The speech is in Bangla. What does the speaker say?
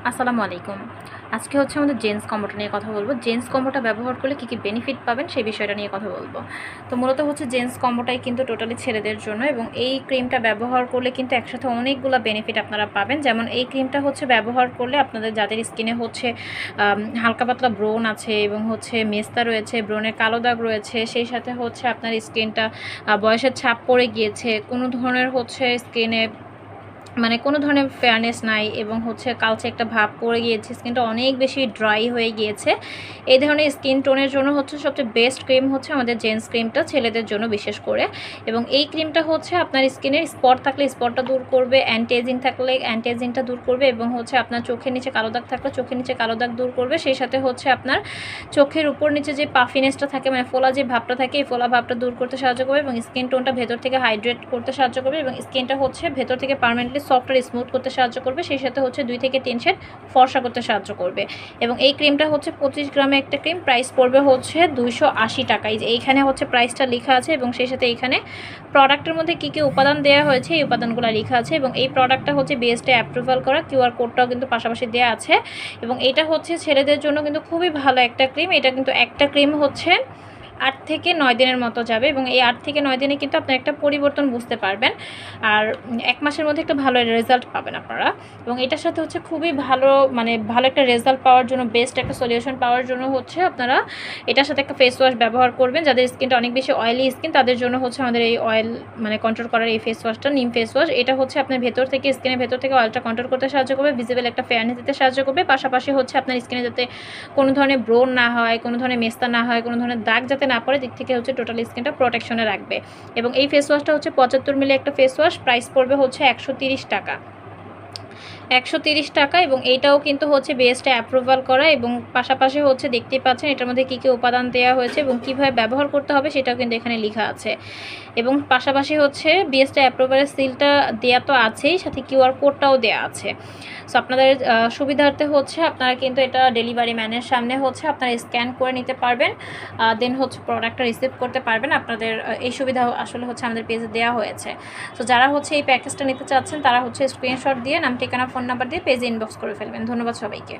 আসসালামু আলাইকুম। আজকে হচ্ছে আমাদের জেন্টস কম্বোটা নিয়ে কথা বলব। জেন্টস কম্বোটা ব্যবহার করলে কী বেনিফিট পাবেন সেই বিষয়টা নিয়ে কথা বলব। তো মূলত হচ্ছে জেন্টস কম্বোটাই কিন্তু টোটালি ছেলেদের জন্য, এবং এই ক্রিমটা ব্যবহার করলে কিন্তু একসাথে অনেকগুলো বেনিফিট আপনারা পাবেন। যেমন এই ক্রিমটা হচ্ছে ব্যবহার করলে আপনাদের যাদের স্কিনে হচ্ছে হালকা পাতলা ব্রণ আছে এবং হচ্ছে মেস্তা রয়েছে, ব্রণের কালো দাগ রয়েছে, সেই সাথে হচ্ছে আপনার স্কিনটা বয়সের ছাপ পড়ে গিয়েছে, কোনো ধরনের হচ্ছে স্কিনে মানে কোনো ধরনের ফেয়ারনেস নাই এবং হচ্ছে কালচে একটা ভাব পড়ে গিয়েছে, স্কিনটা অনেক বেশি ড্রাই হয়ে গিয়েছে, এই ধরনের স্কিন টোনের জন্য হচ্ছে সবচেয়ে বেস্ট ক্রিম হচ্ছে আমাদের জেন্টস ক্রিমটা, ছেলেদের জন্য বিশেষ করে। এবং এই ক্রিমটা হচ্ছে আপনার স্কিনের স্পট থাকলে স্পটটা দূর করবে, অ্যান্টি এজিং থাকলে অ্যান্টি এজিংটা দূর করবে, এবং হচ্ছে আপনার চোখের নিচে কালো দাগ থাকলে চোখের নিচে কালো দাগ দূর করবে। সেই সাথে হচ্ছে আপনার চোখের উপর নিচে যে পাফিনেসটা থাকে, মানে ফোলা যে ভাবটা থাকে, এই ফোলা ভাবটা দূর করতে সাহায্য করবে এবং স্কিন টোনটা ভেতর থেকে হাইড্রেট করতে সাহায্য করবে এবং স্কিনটা হচ্ছে ভেতর থেকে পার্মানেন্টলি সফট আর স্মুথ করতে সাহায্য করবে। সেই সাথে হচ্ছে 2 থেকে 3 শেড ফর্সা করতে সাহায্য করবে। এবং এই ক্রিমটা হচ্ছে 25 গ্রামে একটা ক্রিম, প্রাইস পড়বে হচ্ছে 280 টাকা। এইখানে হচ্ছে প্রাইসটা লেখা আছে এবং সেই সাথে এখানে প্রোডাক্টের মধ্যে কী কী উপাদান দেওয়া হয়েছে এই উপাদানগুলো লেখা আছে। এবং এই প্রোডাক্টটা হচ্ছে বিএসটি অ্যাপ্রুভাল করা, কিউআর কোডটাও কিন্তু পাশাপাশি দেওয়া আছে। এবং এটা হচ্ছে ছেলেদের জন্য কিন্তু খুবই ভালো একটা ক্রিম। এটা কিন্তু একটা ক্রিম হচ্ছে 8 থেকে 9 দিনের মতো যাবে এবং এই 8 থেকে 9 দিনে কিন্তু আপনার একটা পরিবর্তন বুঝতে পারবেন, আর 1 মাসের মধ্যে একটা ভালো রেজাল্ট পাবেন আপনারা। এবং এটার সাথে হচ্ছে খুবই ভালো, মানে ভালো একটা রেজাল্ট পাওয়ার জন্য, বেস্ট একটা সলিউশন পাওয়ার জন্য হচ্ছে আপনারা এটার সাথে একটা ফেস ওয়াশ ব্যবহার করবেন। যাদের স্কিনটা অনেক বেশি অয়েলি স্কিন তাদের জন্য হচ্ছে আমাদের এই অয়েল মানে কন্ট্রোল করার এই ফেস ওয়াশটা, নিম ফেস ওয়াশ, এটা হচ্ছে আপনার ভেতর থেকে স্কিনের ভেতর থেকে অয়েলটা কন্ট্রোল করতে সাহায্য করবে, ভিজিবল একটা ফেয়ারনেস দিতে সাহায্য করবে, পাশাপাশি হচ্ছে আপনার স্কিনে যাতে কোনো ধরনের ব্রণ না হয়, কোনো ধরনের মেস্তা না হয়, কোনো ধরনের দাগ যাতে না পড়ে, দিক থেকে হচ্ছে টোটাল স্কিনটা প্রোটেকশনে রাখবে। এবং এই ফেস ওয়াশটা হচ্ছে 75 মিলি একটা ফেস ওয়াশ, প্রাইস পড়বে হচ্ছে 130 টাকা। 130 টাকা। এবং এইটাও কিন্তু হচ্ছে বেস্টে অ্যাপ্রুভাল করা, এবং পাশাপাশি হচ্ছে দেখতেই পাচ্ছেন এটার মধ্যে কী কী উপাদান দেওয়া হয়েছে এবং কীভাবে ব্যবহার করতে হবে সেটাও কিন্তু এখানে লেখা আছে। এবং পাশাপাশি হচ্ছে বিএসটি অ্যাপ্রুভালের সিলটা দেওয়া তো আছেই, সাথে কিউআর কোডটাও দেওয়া আছে। সো আপনাদের সুবিধার্থে হচ্ছে আপনারা কিন্তু এটা ডেলিভারি ম্যানের সামনে হচ্ছে আপনারা স্ক্যান করে নিতে পারবেন, দেন হচ্ছে প্রোডাক্টটা রিসিভ করতে পারবেন। আপনাদের এই সুবিধা আসলে হচ্ছে আমাদের পেজে দেওয়া হয়েছে। সো যারা হচ্ছে এই প্যাকেজটা নিতে চাচ্ছেন তারা হচ্ছে স্ক্রিনশট দিয়ে নাম, ঠিকানা, ফোন নাম্বার দিয়ে পেজে ইনবক্স করে ফেলবেন। ধন্যবাদ সবাইকে।